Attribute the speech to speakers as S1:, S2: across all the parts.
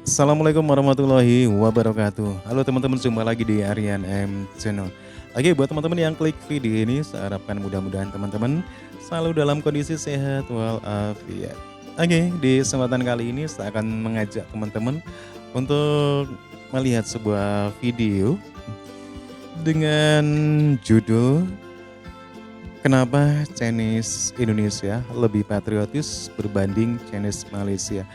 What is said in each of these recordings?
S1: Assalamualaikum warahmatullahi wabarakatuh. Halo teman-teman, jumpa lagi di Aryan M Channel. Oke, buat teman-teman yang klik video ini, saya harapkan mudah-mudahan teman-teman selalu dalam kondisi sehat walafiat. Oke, di kesempatan kali ini saya akan mengajak teman-teman untuk melihat sebuah video dengan judul Kenapa Chinese Indonesia lebih patriotis berbanding Chinese Malaysia.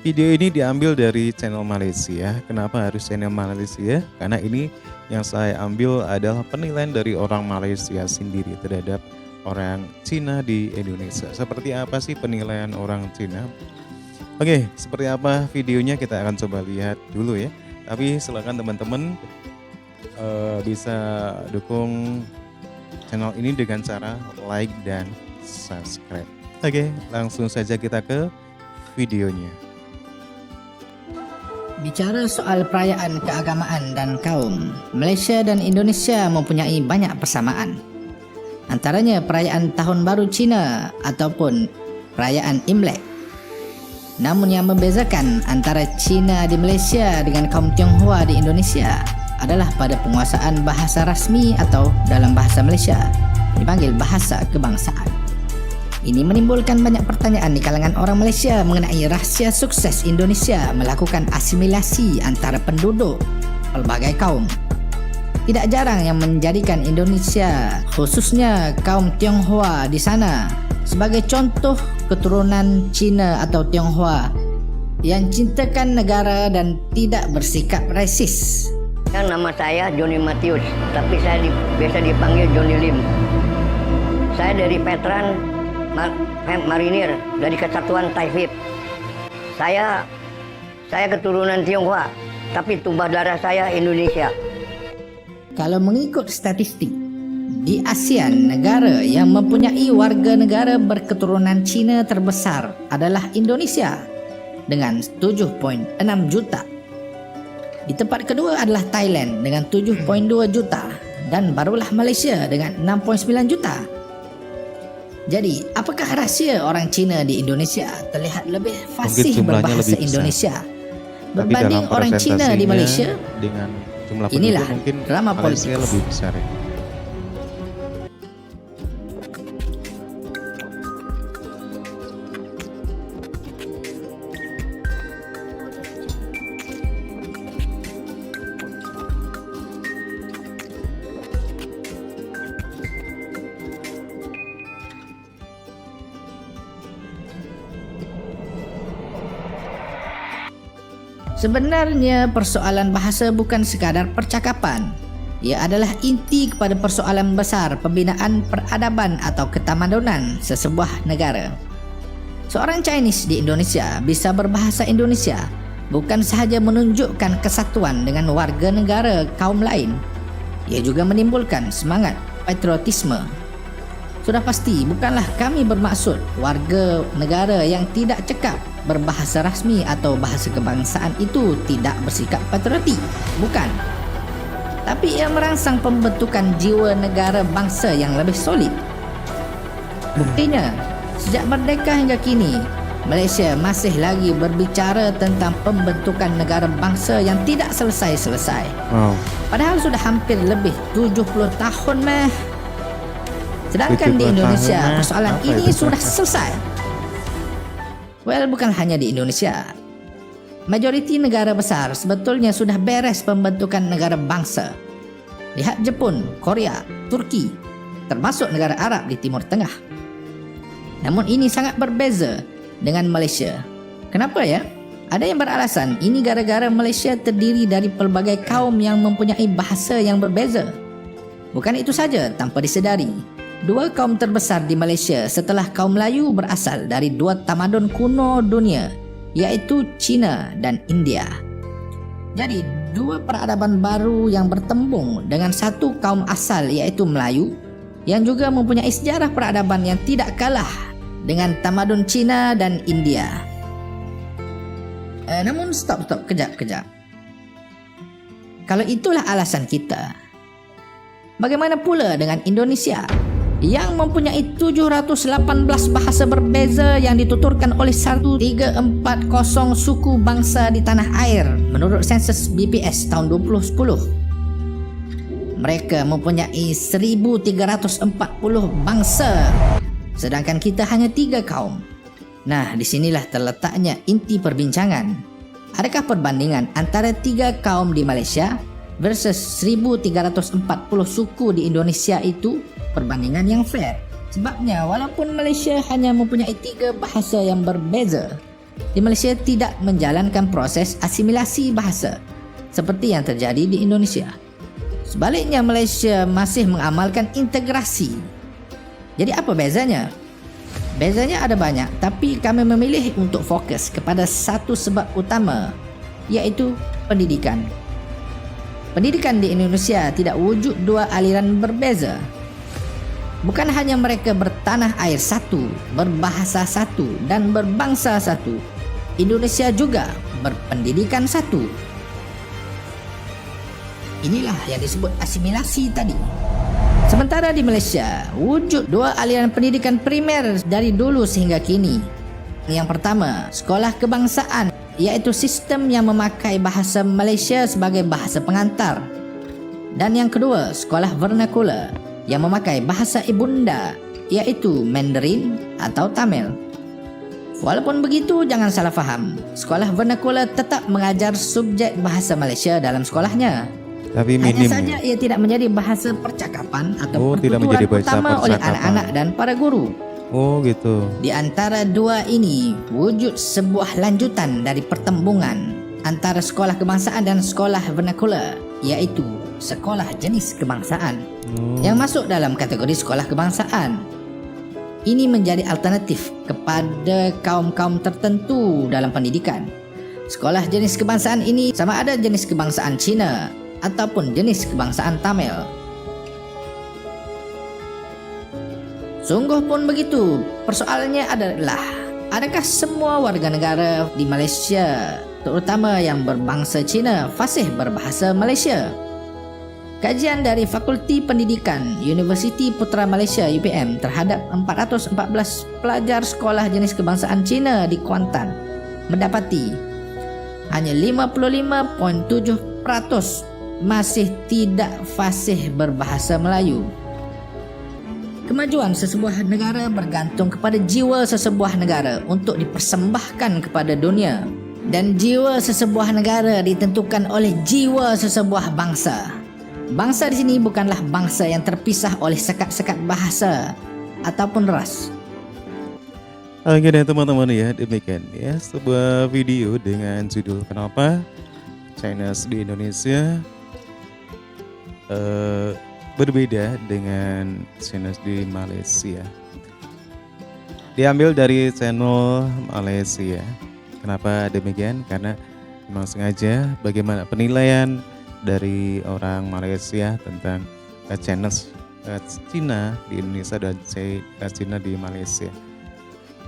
S1: Video ini diambil dari channel Malaysia. Kenapa harus channel Malaysia? Karena ini yang saya ambil adalah penilaian dari orang Malaysia sendiri terhadap orang Cina di Indonesia. Seperti apa sih penilaian orang Cina? Oke, seperti apa videonya kita akan coba lihat dulu ya. Tapi silakan teman-teman bisa dukung channel ini dengan cara like dan subscribe. Oke, langsung saja kita ke videonya.
S2: Bicara soal perayaan keagamaan dan kaum, Malaysia dan Indonesia mempunyai banyak persamaan. Antaranya perayaan Tahun Baru Cina ataupun perayaan Imlek. Namun yang membezakan antara Cina di Malaysia dengan kaum Tionghoa di Indonesia adalah pada penguasaan bahasa rasmi atau dalam bahasa Malaysia dipanggil bahasa kebangsaan. Ini menimbulkan banyak pertanyaan di kalangan orang Malaysia mengenai rahsia sukses Indonesia melakukan asimilasi antara penduduk pelbagai kaum. Tidak jarang yang menjadikan Indonesia, khususnya kaum Tionghoa di sana, sebagai contoh keturunan Cina atau Tionghoa yang cintakan negara dan tidak bersikap rasis.
S3: Nama saya Johnny Matius, tapi saya biasa dipanggil Johnny Lim. Saya dari veteran marinir dari Kesatuan Taifib. Saya keturunan Tionghoa, tapi tumpah darah saya Indonesia.
S2: Kalau mengikut statistik, di ASEAN negara yang mempunyai warga negara berketurunan Cina terbesar adalah Indonesia dengan 7.6 juta. Di tempat kedua adalah Thailand dengan 7.2 juta dan barulah Malaysia dengan 6.9 juta. Jadi, apakah rahsia orang Cina di Indonesia terlihat lebih fasih berbahasa
S1: lebih
S2: Indonesia
S1: Tapi
S2: berbanding
S1: dalam
S2: orang Cina di Malaysia?
S1: dengan jumlah penduduk
S2: Inilah
S1: mungkin
S2: drama
S1: Malaysia
S2: politik.
S1: lebih besar ya.
S2: Sebenarnya persoalan bahasa bukan sekadar percakapan. Ia adalah inti kepada persoalan besar pembinaan peradaban atau ketamadunan sesebuah negara. Seorang Chinese di Indonesia bisa berbahasa Indonesia bukan sahaja menunjukkan kesatuan dengan warga negara kaum lain. Ia juga menimbulkan semangat patriotisme. Sudah pasti bukanlah kami bermaksud warga negara yang tidak cekap berbahasa rasmi atau bahasa kebangsaan itu tidak bersikap patriotik. Bukan. Tapi ia merangsang pembentukan jiwa negara bangsa yang lebih solid. Buktinya, sejak merdeka hingga kini, Malaysia masih lagi berbicara tentang pembentukan negara bangsa yang tidak selesai-selesai. Padahal sudah hampir lebih 70 tahun meh. Sedangkan di Indonesia persoalan ini sudah selesai. Well, bukan hanya di Indonesia. Majoriti negara besar sebetulnya sudah beres pembentukan negara bangsa. Lihat Jepun, Korea, Turki, termasuk negara Arab di Timur Tengah. Namun ini sangat berbeza dengan Malaysia. Kenapa ya? Ada yang beralasan ini gara-gara Malaysia terdiri dari pelbagai kaum yang mempunyai bahasa yang berbeza. Bukan itu saja, tanpa disedari, dua kaum terbesar di Malaysia setelah kaum Melayu berasal dari dua tamadun kuno dunia, iaitu Cina dan India. Jadi, dua peradaban baru yang bertembung dengan satu kaum asal iaitu Melayu yang juga mempunyai sejarah peradaban yang tidak kalah dengan tamadun Cina dan India. Namun stop, kejap. Kalau itulah alasan kita, bagaimana pula dengan Indonesia yang mempunyai 718 bahasa berbeza yang dituturkan oleh 1340 suku bangsa di tanah air menurut sensus BPS tahun 2010. Mereka mempunyai 1340 bangsa, sedangkan kita hanya 3 kaum. Nah, disinilah terletaknya inti perbincangan. Adakah perbandingan antara 3 kaum di Malaysia versus 1340 suku di Indonesia itu perbandingan yang fair? Sebabnya walaupun Malaysia hanya mempunyai 3 bahasa yang berbeza, di Malaysia tidak menjalankan proses asimilasi bahasa seperti yang terjadi di Indonesia. Sebaliknya, Malaysia masih mengamalkan integrasi. Jadi apa bezanya? Bezanya ada banyak, tapi kami memilih untuk fokus kepada satu sebab utama, iaitu pendidikan. Pendidikan di Indonesia tidak wujud 2 aliran berbeza. Bukan hanya mereka bertanah air satu, berbahasa satu, dan berbangsa satu. Indonesia juga berpendidikan satu. Inilah yang disebut asimilasi tadi. Sementara di Malaysia, wujud 2 aliran pendidikan primer dari dulu sehingga kini. Yang pertama, sekolah kebangsaan, iaitu sistem yang memakai bahasa Malaysia sebagai bahasa pengantar. Dan yang kedua, sekolah vernakular yang memakai bahasa ibunda, iaitu Mandarin atau Tamil. Walaupun begitu, jangan salah faham, sekolah vernakular tetap mengajar subjek bahasa Malaysia dalam sekolahnya.
S1: Tapi
S2: Hanya
S1: minim.
S2: saja ia tidak menjadi bahasa percakapan atau
S1: tidak
S2: pertuturan
S1: menjadi bahasa
S2: utama oleh
S1: percakapan.
S2: anak-anak dan para guru.
S1: Oh gitu.
S2: Di antara 2 ini wujud sebuah lanjutan dari pertembungan antara sekolah kebangsaan dan sekolah vernakular, iaitu sekolah jenis kebangsaan yang masuk dalam kategori sekolah kebangsaan. Ini menjadi alternatif kepada kaum-kaum tertentu dalam pendidikan. Sekolah jenis kebangsaan ini sama ada jenis kebangsaan Cina ataupun jenis kebangsaan Tamil. Sungguh pun begitu, persoalannya adalah adakah semua warga negara di Malaysia, terutama yang berbangsa Cina, fasih berbahasa Malaysia? Kajian dari Fakulti Pendidikan Universiti Putra Malaysia UPM terhadap 414 pelajar sekolah jenis kebangsaan Cina di Kuantan mendapati hanya 55.7% masih tidak fasih berbahasa Melayu. Kemajuan sesebuah negara bergantung kepada jiwa sesebuah negara untuk dipersembahkan kepada dunia. Dan jiwa sesebuah negara ditentukan oleh jiwa sesebuah bangsa. Bangsa di sini bukanlah bangsa yang terpisah oleh sekat-sekat bahasa ataupun ras.
S1: Oke deh teman-teman ya, demikian ya sebuah video dengan judul kenapa Chinese di Indonesia berbeda dengan Chinese di Malaysia. Diambil dari channel Malaysia. Kenapa demikian? Karena memang sengaja bagaimana penilaian dari orang Malaysia tentang Chinese Cina di Indonesia dan Cina di Malaysia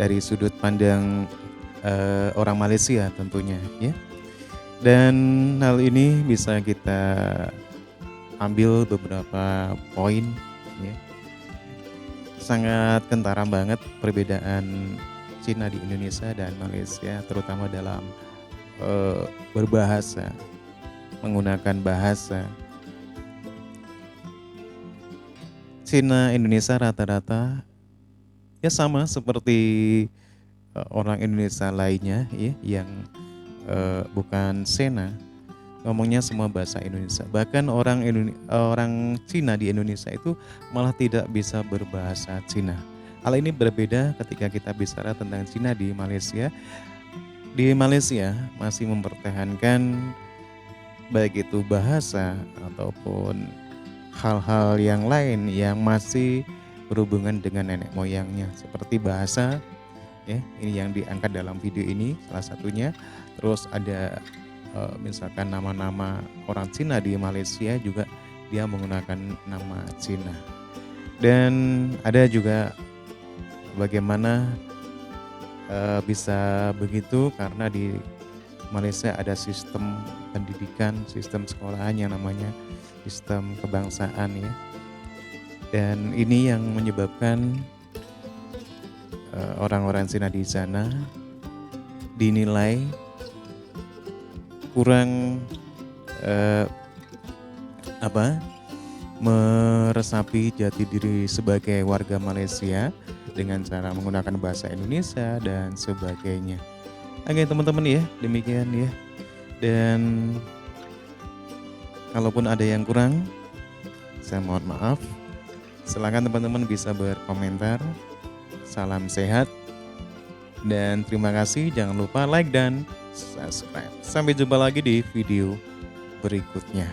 S1: dari sudut pandang orang Malaysia tentunya ya. Dan hal ini bisa kita ambil beberapa poin ya. Sangat kentara banget perbedaan Cina di Indonesia dan Malaysia, terutama dalam berbahasa, menggunakan bahasa. Cina Indonesia rata-rata ya sama seperti orang Indonesia lainnya ya, yang bukan Sena, ngomongnya semua bahasa Indonesia. Bahkan orang Cina di Indonesia itu malah tidak bisa berbahasa Cina. Hal ini berbeda ketika kita bicara tentang Cina di Malaysia. Di Malaysia masih mempertahankan baik itu bahasa ataupun hal-hal yang lain yang masih berhubungan dengan nenek moyangnya, seperti bahasa ya, ini yang diangkat dalam video ini salah satunya. Terus ada misalkan nama-nama orang Cina di Malaysia juga dia menggunakan nama Cina. Dan ada juga bagaimana bisa begitu karena di Malaysia ada sistem pendidikan, sistem sekolahan yang namanya sistem kebangsaan ya. Dan ini yang menyebabkan orang-orang Cina di sana dinilai kurang meresapi jati diri sebagai warga Malaysia dengan cara menggunakan bahasa Indonesia dan sebagainya. Oke teman-teman ya, demikian ya. Dan kalaupun ada yang kurang, saya mohon maaf. Silakan teman-teman bisa berkomentar. Salam sehat dan terima kasih. Jangan lupa like dan subscribe. Sampai jumpa lagi di video berikutnya.